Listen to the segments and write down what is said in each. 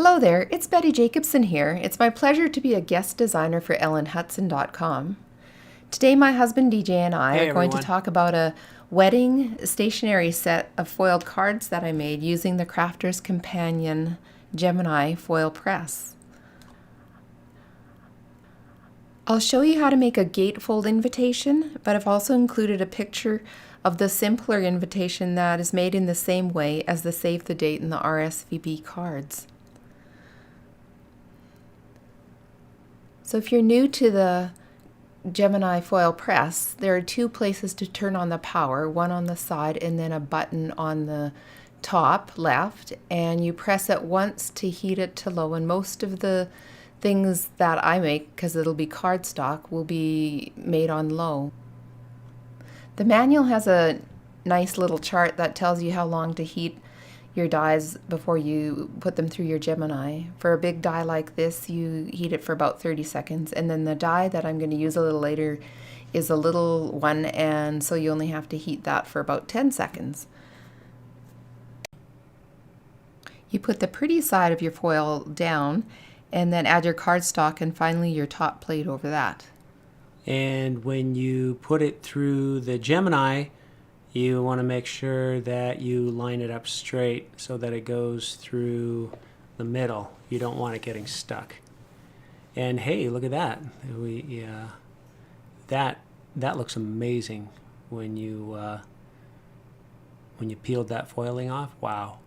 Hello there, it's Betty Jacobson here. It's my pleasure to be a guest designer for EllenHutson.com. Today my husband DJ and I are going to talk about a wedding stationery set of foiled cards that I made using the Crafter's Companion Gemini Foil Press. I'll show you how to make a gatefold invitation, but I've also included a picture of the simpler invitation that is made in the same way as the save the date and the RSVP cards. So if you're new to the Gemini Foil Press, there are two places to turn on the power, one on the side and then a button on the top left, and you press it once to heat it to low, and most of the things that I make, because it'll be cardstock, will be made on low. The manual has a nice little chart that tells you how long to heat your dies before you put them through your Gemini. For a big die like this, you heat it for about 30 seconds, and then the die that I'm going to use a little later is a little one, and so you only have to heat that for about 10 seconds. You put the pretty side of your foil down and then add your cardstock and finally your top plate over that. And when you put it through the Gemini, you want to make sure that you line it up straight so that it goes through the middle. You don't want it getting stuck. And hey, look at that. That looks amazing when you peeled that foiling off. Wow.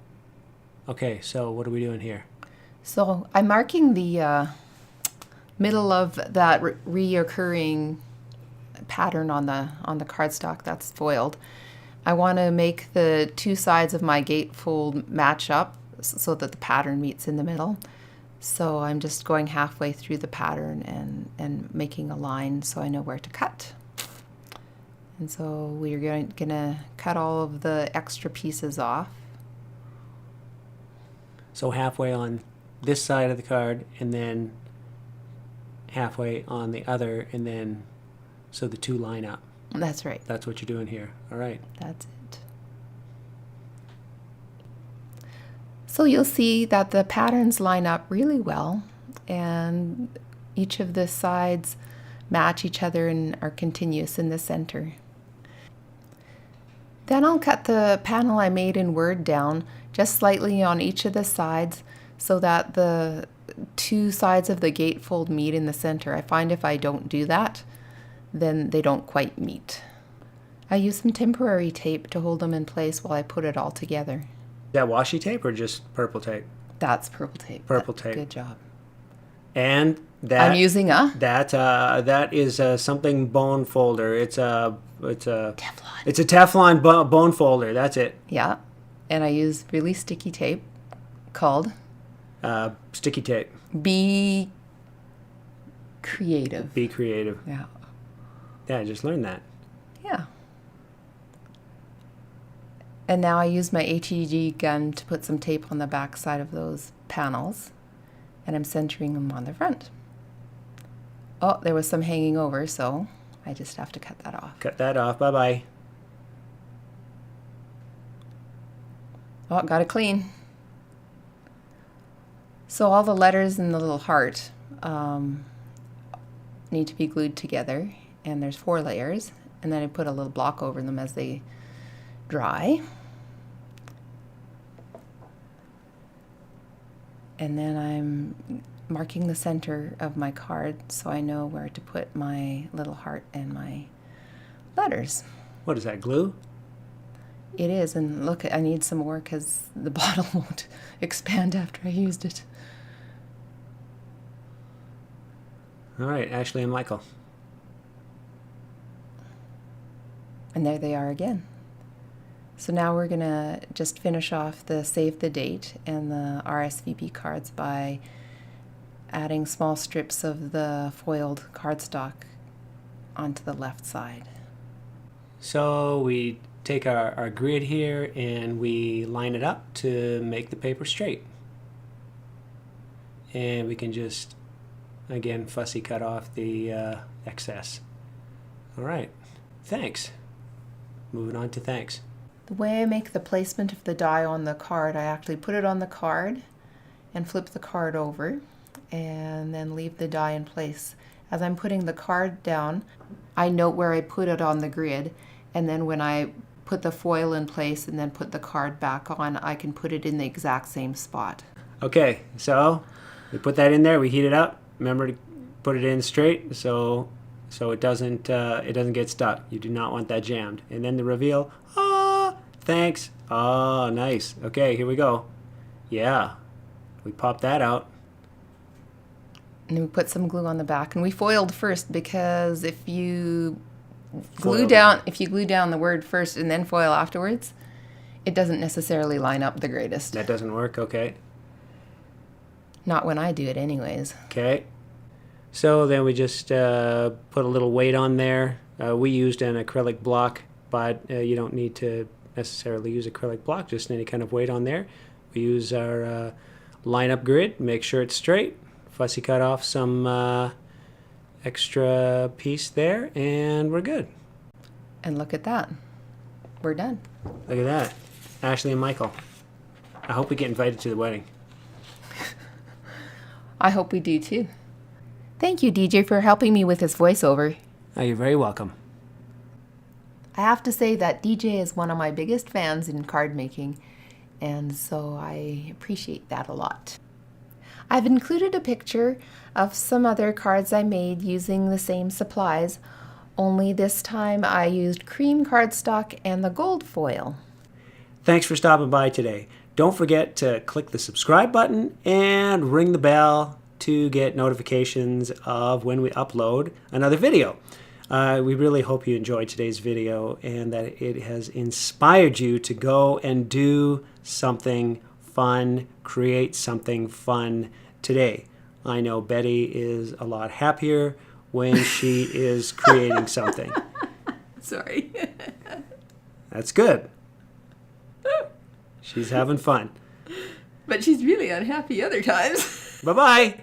Okay, so what are we doing here? So I'm marking the middle of that reoccurring pattern on the cardstock that's foiled. I want to make the two sides of my gatefold match up so that the pattern meets in the middle. So I'm just going halfway through the pattern and making a line so I know where to cut. And so we're going to cut all of the extra pieces off. So halfway on this side of the card and then halfway on the other, and then so the two line up. That's right. That's what you're doing here. All right. That's it. So you'll see that the patterns line up really well, and each of the sides match each other and are continuous in the center. Then I'll cut the panel I made in Word down just slightly on each of the sides so that the two sides of the gatefold meet in the center. I find if I don't do that, then they don't quite meet. I use some temporary tape to hold them in place while I put it all together. Is that washi tape or just purple tape? That's purple tape. Purple tape. Good job. And that I'm using that is something bone folder. It's a Teflon. It's a Teflon bone folder. That's it. Yeah, and I use really sticky tape called sticky tape. Be Creative. Be creative. Yeah. Yeah, I just learned that. Yeah. And now I use my HEG gun to put some tape on the back side of those panels, and I'm centering them on the front. Oh, there was some hanging over, so I just have to cut that off. Cut that off. Bye-bye. Oh, got it clean. So all the letters in the little heart need to be glued together, and there's 4 layers, and then I put a little block over them as they dry. And then I'm marking the center of my card so I know where to put my little heart and my letters. What is that, glue? It is, and look, I need some more because the bottle won't expand after I used it. All right, Ashley and Michael. And there they are again. So now we're going to just finish off the save the date and the RSVP cards by adding small strips of the foiled cardstock onto the left side. So we take our grid here and we line it up to make the paper straight. And we can just, again, fussy cut off the excess. All right, thanks. Moving on to thanks. The way I make the placement of the die on the card, I actually put it on the card and flip the card over and then leave the die in place. As I'm putting the card down, I note where I put it on the grid, and then when I put the foil in place and then put the card back on, I can put it in the exact same spot. Okay, so we put that in there, we heat it up. Remember to put it in straight so it doesn't get stuck. You do not want that jammed. And then the reveal. Ah, thanks. Oh, nice. Okay, here we go. Yeah, we pop that out. And then we put some glue on the back, and we foiled first because if you Foiled. glue down the word first and then foil afterwards, it doesn't necessarily line up the greatest. That doesn't work. Okay. Not when I do it anyways. Okay. So then we just put a little weight on there. We used an acrylic block, but you don't need to necessarily use acrylic block, just any kind of weight on there. We use our line-up grid, make sure it's straight. Fussy cut off some extra piece there, and we're good. And look at that. We're done. Look at that. Ashley and Michael. I hope we get invited to the wedding. I hope we do too. Thank you, DJ, for helping me with this voiceover. Oh, you're very welcome. I have to say that DJ is one of my biggest fans in card making, and so I appreciate that a lot. I've included a picture of some other cards I made using the same supplies, only this time I used cream cardstock and the gold foil. Thanks for stopping by today. Don't forget to click the subscribe button and ring the bell to get notifications of when we upload another video. We really hope you enjoyed today's video and that it has inspired you to go and do something fun, create something fun today. I know Betty is a lot happier when she is creating something. Sorry. That's good. She's having fun. But she's really unhappy other times. Bye-bye.